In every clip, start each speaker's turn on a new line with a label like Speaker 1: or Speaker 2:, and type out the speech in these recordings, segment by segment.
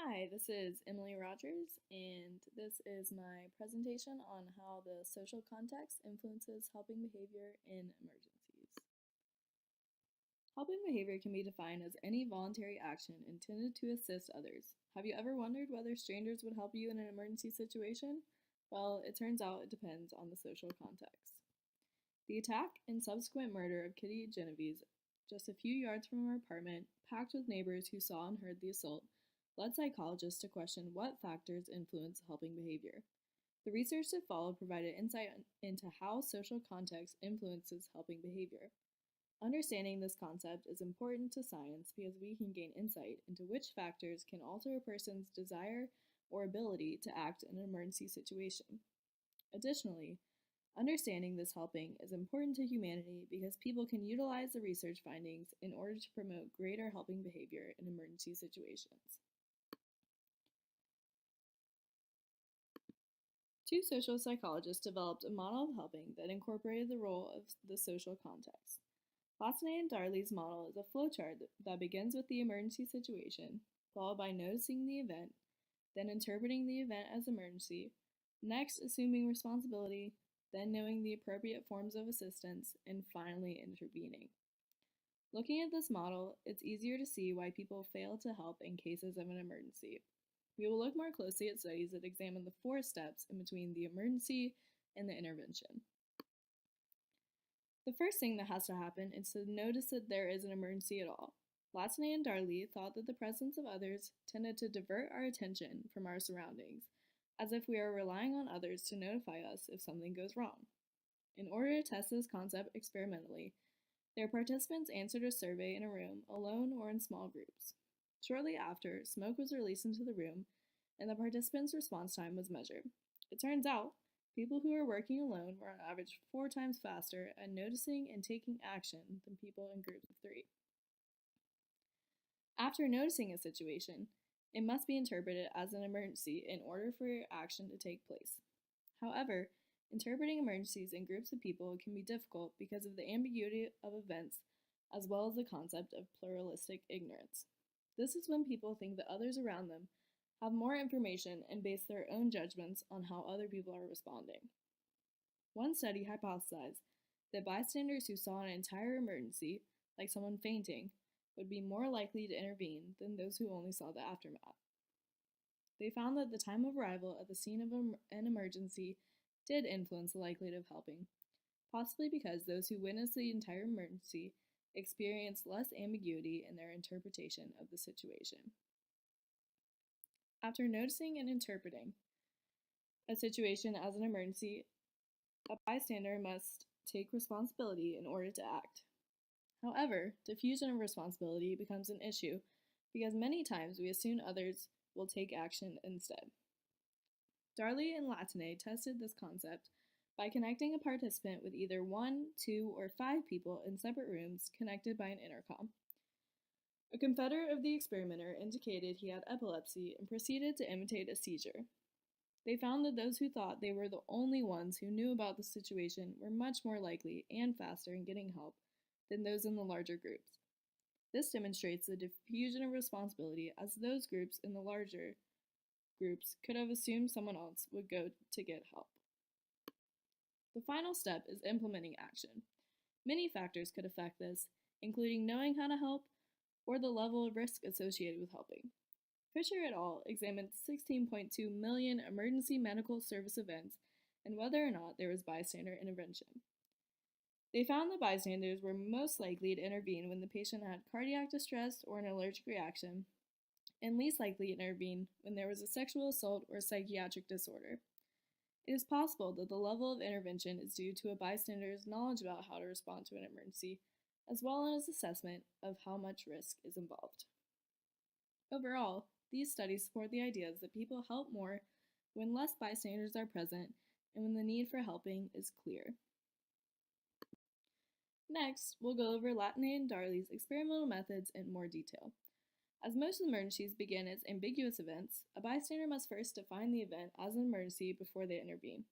Speaker 1: Hi, this is Emily Rogers, and this is my presentation on how the social context influences helping behavior in emergencies. Helping behavior can be defined as any voluntary action intended to assist others. Have you ever wondered whether strangers would help you in an emergency situation? Well, it turns out it depends on the social context. The attack and subsequent murder of Kitty Genovese, just a few yards from her apartment, packed with neighbors who saw and heard the assault, led psychologists to question what factors influence helping behavior. The research that followed provided insight into how social context influences helping behavior. Understanding this concept is important to science because we can gain insight into which factors can alter a person's desire or ability to act in an emergency situation. Additionally, understanding this helping is important to humanity because people can utilize the research findings in order to promote greater helping behavior in emergency situations. Two social psychologists developed a model of helping that incorporated the role of the social context. Latane and Darley's model is a flowchart that begins with the emergency situation, followed by noticing the event, then interpreting the event as emergency, next assuming responsibility, then knowing the appropriate forms of assistance, and finally intervening. Looking at this model, it's easier to see why people fail to help in cases of an emergency. We will look more closely at studies that examine the 4 steps in between the emergency and the intervention. The first thing that has to happen is to notice that there is an emergency at all. Latane and Darley thought that the presence of others tended to divert our attention from our surroundings, as if we are relying on others to notify us if something goes wrong. In order to test this concept experimentally, their participants answered a survey in a room, alone or in small groups. Shortly after, smoke was released into the room, and the participants' response time was measured. It turns out, people who were working alone were on average 4 times faster at noticing and taking action than people in groups of 3. After noticing a situation, it must be interpreted as an emergency in order for action to take place. However, interpreting emergencies in groups of people can be difficult because of the ambiguity of events as well as the concept of pluralistic ignorance. This is when people think that others around them have more information and base their own judgments on how other people are responding. One study hypothesized that bystanders who saw an entire emergency, like someone fainting, would be more likely to intervene than those who only saw the aftermath. They found that the time of arrival at the scene of an emergency did influence the likelihood of helping, possibly because those who witnessed the entire emergency experienced less ambiguity in their interpretation of the situation. After noticing and interpreting a situation as an emergency, a bystander must take responsibility in order to act. However, diffusion of responsibility becomes an issue because many times we assume others will take action instead. Darley and Latane tested this concept by connecting a participant with either 1, 2, or 5 people in separate rooms connected by an intercom. A confederate of the experimenter indicated he had epilepsy and proceeded to imitate a seizure. They found that those who thought they were the only ones who knew about the situation were much more likely and faster in getting help than those in the larger groups. This demonstrates the diffusion of responsibility, as those groups in the larger groups could have assumed someone else would go to get help. The final step is implementing action. Many factors could affect this, including knowing how to help or the level of risk associated with helping. Fisher et al. Examined 16.2 million emergency medical service events and whether or not there was bystander intervention. They found that bystanders were most likely to intervene when the patient had cardiac distress or an allergic reaction, and least likely to intervene when there was a sexual assault or psychiatric disorder. It is possible that the level of intervention is due to a bystander's knowledge about how to respond to an emergency, as well as assessment of how much risk is involved. Overall, these studies support the ideas that people help more when less bystanders are present and when the need for helping is clear. Next, we'll go over Latane and Darley's experimental methods in more detail. As most emergencies begin as ambiguous events, a bystander must first define the event as an emergency before they intervene.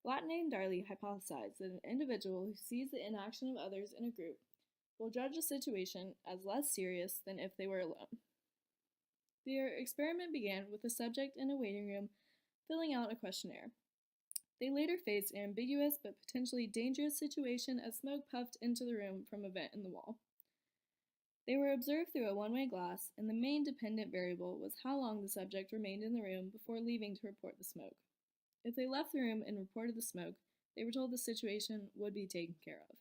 Speaker 1: Latane and Darley hypothesized that an individual who sees the inaction of others in a group will judge a situation as less serious than if they were alone. Their experiment began with a subject in a waiting room filling out a questionnaire. They later faced an ambiguous but potentially dangerous situation as smoke puffed into the room from a vent in the wall. They were observed through a one-way glass, and the main dependent variable was how long the subject remained in the room before leaving to report the smoke. If they left the room and reported the smoke, they were told the situation would be taken care of.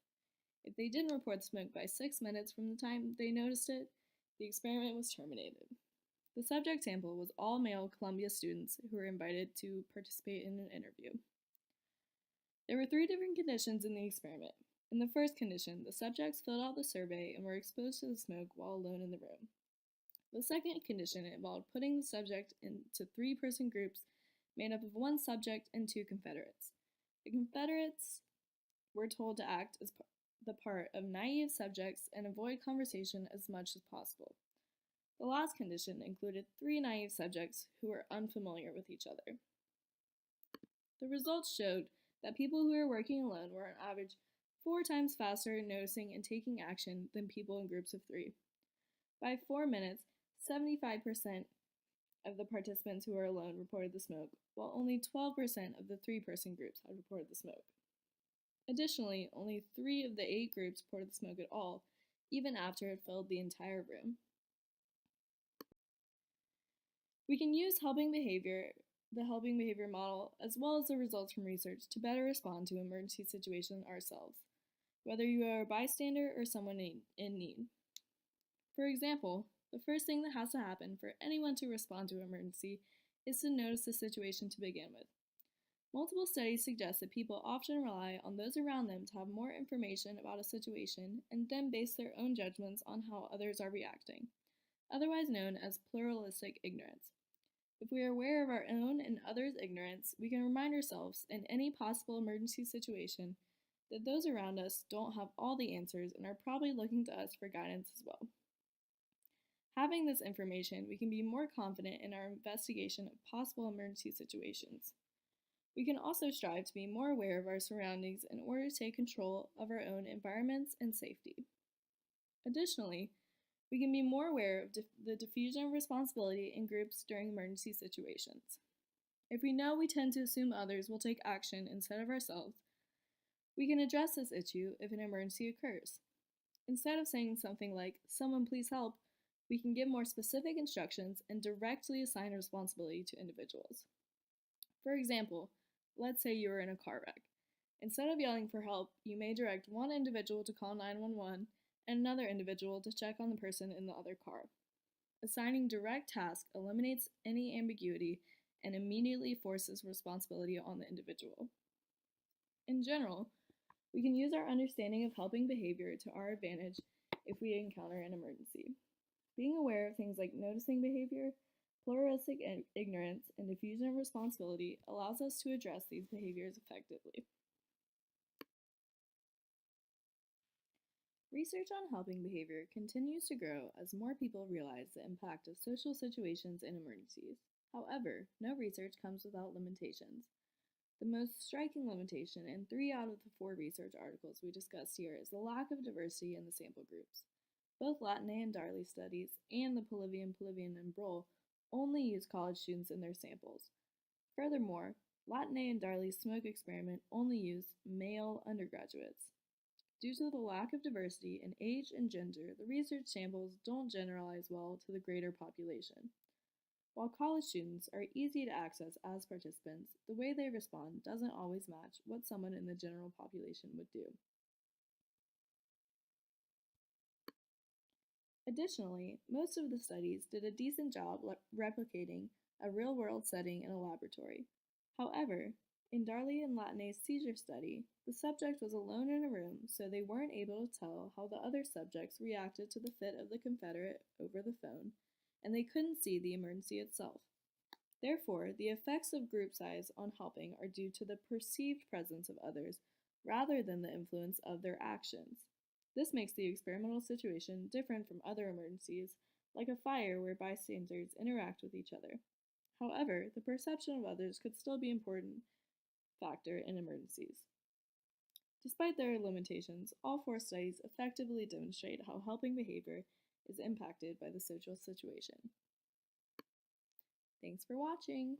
Speaker 1: If they didn't report the smoke by 6 minutes from the time they noticed it, the experiment was terminated. The subject sample was all male Columbia students who were invited to participate in an interview. There were 3 different conditions in the experiment. In the first condition, the subjects filled out the survey and were exposed to the smoke while alone in the room. The second condition involved putting the subject into 3-person groups made up of 1 subject and 2 Confederates. The Confederates were told to act as the part of naive subjects and avoid conversation as much as possible. The last condition included 3 naive subjects who were unfamiliar with each other. The results showed that people who were working alone were on average 4 times faster in noticing and taking action than people in groups of 3. By 4 minutes, 75% of the participants who were alone reported the smoke, while only 12% of the 3-person groups had reported the smoke. Additionally, only 3 of the 8 groups reported the smoke at all, even after it filled the entire room. We can use the helping behavior model, as well as the results from research, to better respond to emergency situations ourselves, whether you are a bystander or someone in need. For example, the first thing that has to happen for anyone to respond to an emergency is to notice the situation to begin with. Multiple studies suggest that people often rely on those around them to have more information about a situation and then base their own judgments on how others are reacting, otherwise known as pluralistic ignorance. If we are aware of our own and others' ignorance, we can remind ourselves in any possible emergency situation that those around us don't have all the answers and are probably looking to us for guidance as well. Having this information, we can be more confident in our investigation of possible emergency situations. We can also strive to be more aware of our surroundings in order to take control of our own environments and safety. Additionally, we can be more aware of the diffusion of responsibility in groups during emergency situations. If we know we tend to assume others will take action instead of ourselves, we can address this issue if an emergency occurs. Instead of saying something like, "Someone please help," we can give more specific instructions and directly assign responsibility to individuals. For example, let's say you are in a car wreck. Instead of yelling for help, you may direct one individual to call 911 and another individual to check on the person in the other car. Assigning direct tasks eliminates any ambiguity and immediately forces responsibility on the individual. In general, we can use our understanding of helping behavior to our advantage if we encounter an emergency. Being aware of things like noticing behavior, pluralistic ignorance, and diffusion of responsibility allows us to address these behaviors effectively. Research on helping behavior continues to grow as more people realize the impact of social situations in emergencies. However, no research comes without limitations. The most striking limitation in 3 out of the 4 research articles we discussed here is the lack of diversity in the sample groups. Both Latine and Darley studies and the Polivian and Broll only use college students in their samples. Furthermore, Latine and Darley's smoke experiment only used male undergraduates. Due to the lack of diversity in age and gender, the research samples don't generalize well to the greater population. While college students are easy to access as participants, the way they respond doesn't always match what someone in the general population would do. Additionally, most of the studies did a decent job replicating a real-world setting in a laboratory. However, in Darley and Latine's seizure study, the subject was alone in a room, so they weren't able to tell how the other subjects reacted to the fit of the Confederate over the phone, and they couldn't see the emergency itself. Therefore, the effects of group size on helping are due to the perceived presence of others rather than the influence of their actions. This makes the experimental situation different from other emergencies, like a fire where bystanders interact with each other. However, the perception of others could still be an important factor in emergencies. Despite their limitations, all 4 studies effectively demonstrate how helping behavior is impacted by the social situation. Thanks for watching!